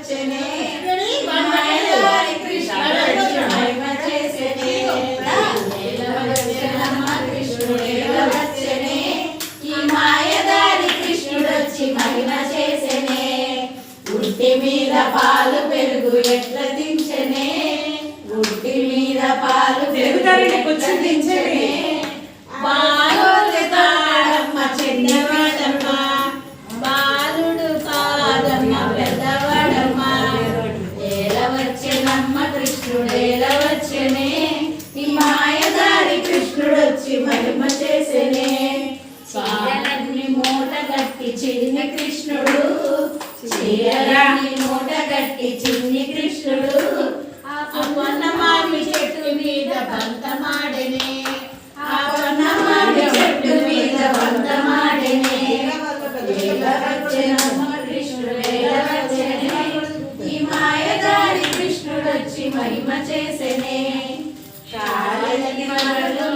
వచ్చెనే మాయదారి కృష్ణుడొచ్చి మహిమ చేసెనే వచ్చెనమ్మ కృష్ణుడేల వచ్చెనే ఈ మాయదారి కృష్ణుడొచ్చి మహిమ చేసెనే గుడ్డి మీద పాలు పెరుగు ఎట్ల దించెనే గుడ్డి మీద పాలు పెరుగు దించెనే బాలుడు కాడమ్మ చిన్నవాడమ్మ బాలుడు కాదమ్మ పెద్దవాడమ్మ ఏల వచ్చెనమ్మ కృష్ణుడేల వచ్చెనే ఈ మాయదారి కృష్ణుడొచ్చి మహిమ చేసెనే చీరలన్నీ మూట గట్టి చిన్ని కృష్ణుడు చీరలన్నీ మూట గట్టి చిన్ని కృష్ణుడు ఆ పొన్న మామి చెట్టు మీద బంతమాడెనే ఆ పొన్న మామి చెట్టు మీద బంతమాడెనే ఏల వచ్చెనమ్మ కృష్ణుడేల వచ్చెనే ఈ మాయదారి కృష్ణుడొచ్చి మహిమ చేసెనే కాళ్ళకి మరలు